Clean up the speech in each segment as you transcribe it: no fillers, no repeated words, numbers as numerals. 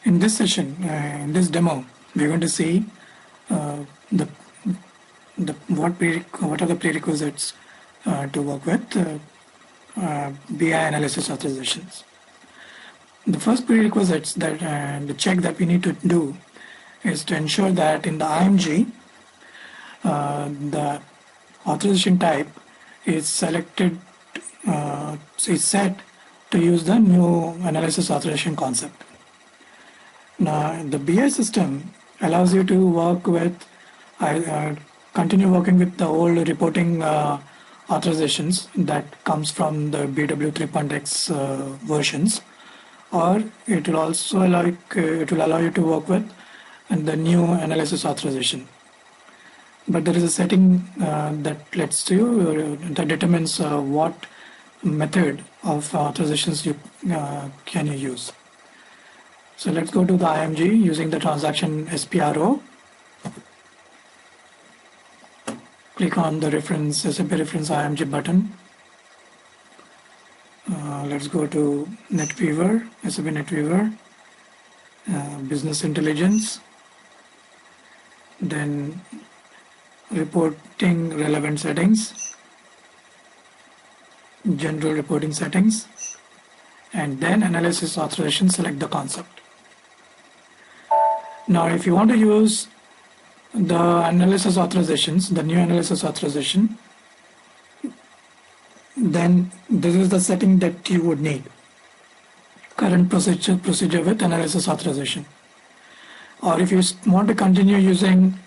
In this session, in this demo, we're going to see uh, the what are the prerequisites to work with BI analysis authorizations. The first prerequisites that the check that we need to do is to ensure that in the IMG, the authorization type is selected, is set to use the new analysis authorization concept. Now, the BI system allows you to work with, continue working with the old reporting authorizations that comes from the BW 3.x versions, or it will also allow you to work with the new analysis authorization. But there is a setting that lets you that determines what method of authorizations you can you use. So let's go to the IMG using the transaction SPRO. Click on the reference SAP reference IMG button. Let's go to NetWeaver, SAP NetWeaver, Business Intelligence, then reporting relevant settings, general reporting settings, and then analysis authorization, select the concept. Now, if you want to use the analysis authorizations, the new analysis authorization, then this is the setting that you would need. Current procedure with analysis authorization. Or if you want to continue using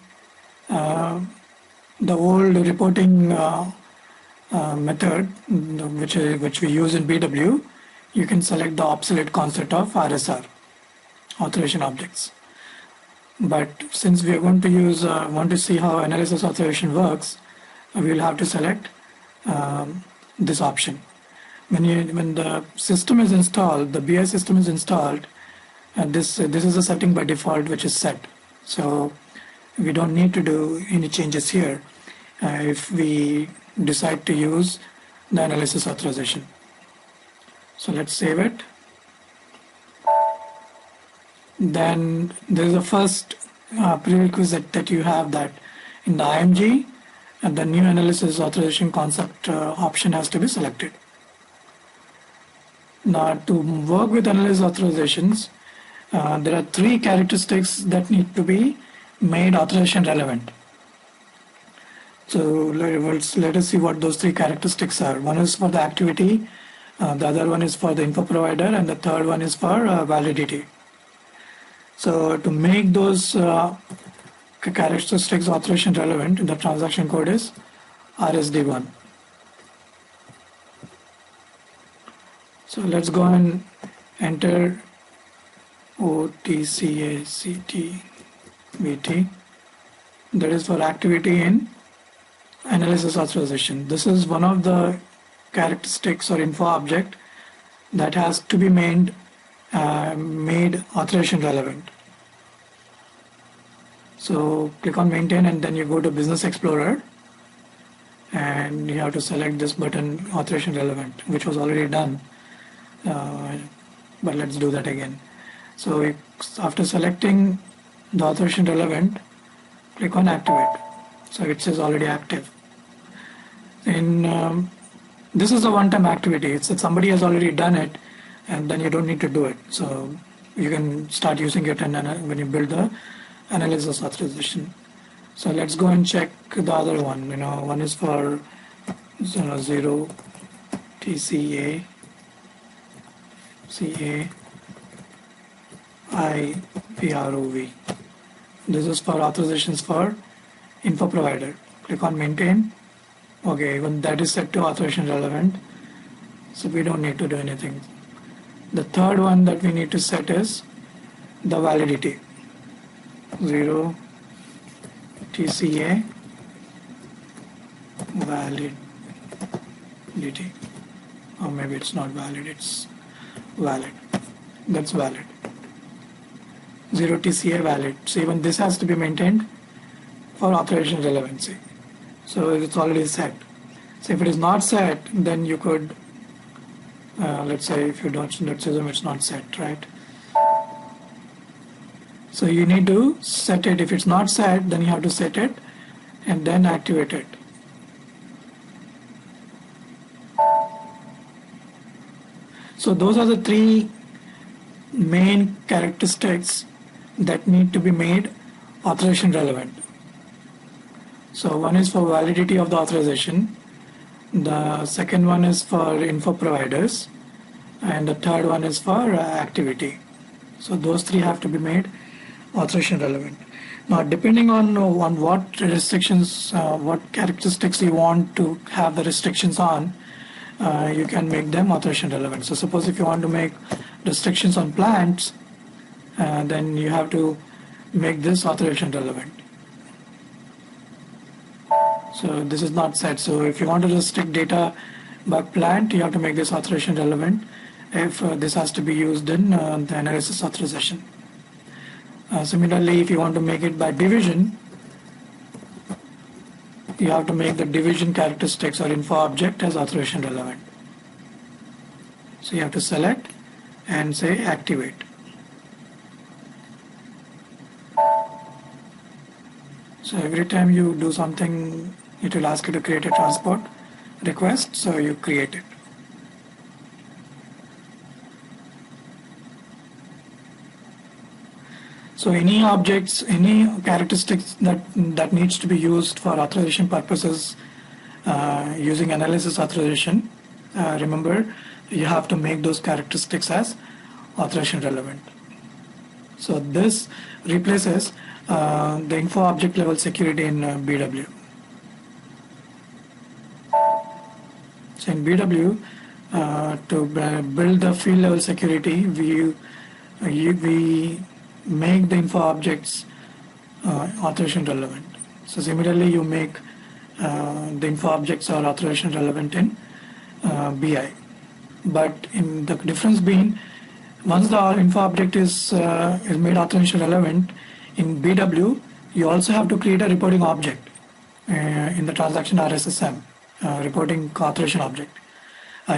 the old reporting method, which we use in BW, you can select the obsolete concept of RSR, authorization objects. But since we are going to use, want to see how analysis authorization works, we will have to select this option. When the system is installed, the BI system is installed, and this is a setting by default which is set. So we don't need to do any changes here if we decide to use the analysis authorization. So let's save it. Then there is a first prerequisite that you have, that in the IMG, and the new analysis authorization concept option has to be selected. Now, to work with analysis authorizations, there are three characteristics that need to be made authorization relevant. So let us see what those three characteristics are. One is for the activity, the other one is for the info provider, and the third one is for validity. So to make those characteristics authorization relevant, the transaction code is RSD1. So let's go and enter OTCACTVT. That is for activity in analysis authorization. This is one of the characteristics or info object that has to be made authorization relevant. So click on maintain, and then you go to Business Explorer, and you have to select this button, authorization relevant, which was already done. But let's do that again. So after selecting the authorization relevant, click on activate. So it says already active. This is a one-time activity. It's that somebody has already done it, and then you don't need to do it. So you can start using it when you build the analysis authorization. So let's go and check the other one. One is for 0 TCA IPROV. This is for authorizations for info provider. Click on maintain. Okay, even that is set to authorization relevant, so we don't need to do anything. The third one that we need to set is the validity. 0 TCA validity. Or maybe it's not valid, it's valid. That's valid. 0 TCA valid. So even this has to be maintained for authorization relevancy. So it's already set. So if it is not set, then you could, let's say if you don't, let's assume it's not set, right? So you need to set it. If it's not set, then you have to set it and then activate it. So those are the three main characteristics that need to be made authorization relevant. So one is for validity of the authorization, the second one is for info providers, and the third one is for activity. So those three have to be made authorization relevant. Now, depending on what restrictions, what characteristics you want to have the restrictions on, you can make them authorization relevant. So suppose if you want to make restrictions on plants, then you have to make this authorization relevant. So this is not set. So if you want to restrict data by plant, you have to make this authorization relevant if this has to be used in the analysis authorization. Similarly, if you want to make it by division, you have to make the division characteristics or info object as authorization relevant. So you have to select and say activate. So every time you do something, it will ask you to create a transport request, so you create it. So any objects, any characteristics that needs to be used for authorization purposes using analysis authorization, remember you have to make those characteristics as authorization relevant. So this replaces the info object level security in BW. So in BW, to build the field level security, we make the info objects authorization relevant. So similarly, you make the info objects are authorization relevant in BI. But in the difference being, once the info object is made authorization relevant in BW, you also have to create a reporting object in the transaction RSSM, reporting authorization object.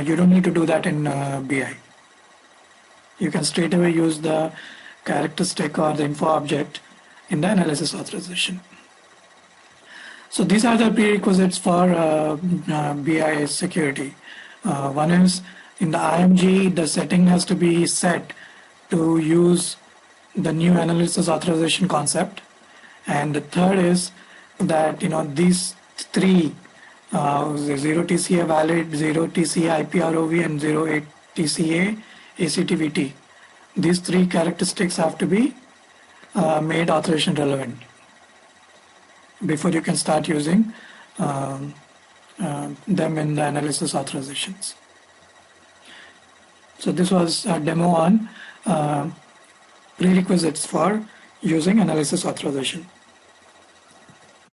You don't need to do that in BI. You can straight away use the characteristic or the info object in the analysis authorization. So these are the prerequisites for BI security. One is in the IMG, the setting has to be set to use the new analysis authorization concept. And the third is that these three 0 TCA valid, 0 TCA IPROV, and 0 TCA ACTVT. These three characteristics have to be made authorization relevant before you can start using them in the analysis authorizations. So this was a demo on prerequisites for using analysis authorization.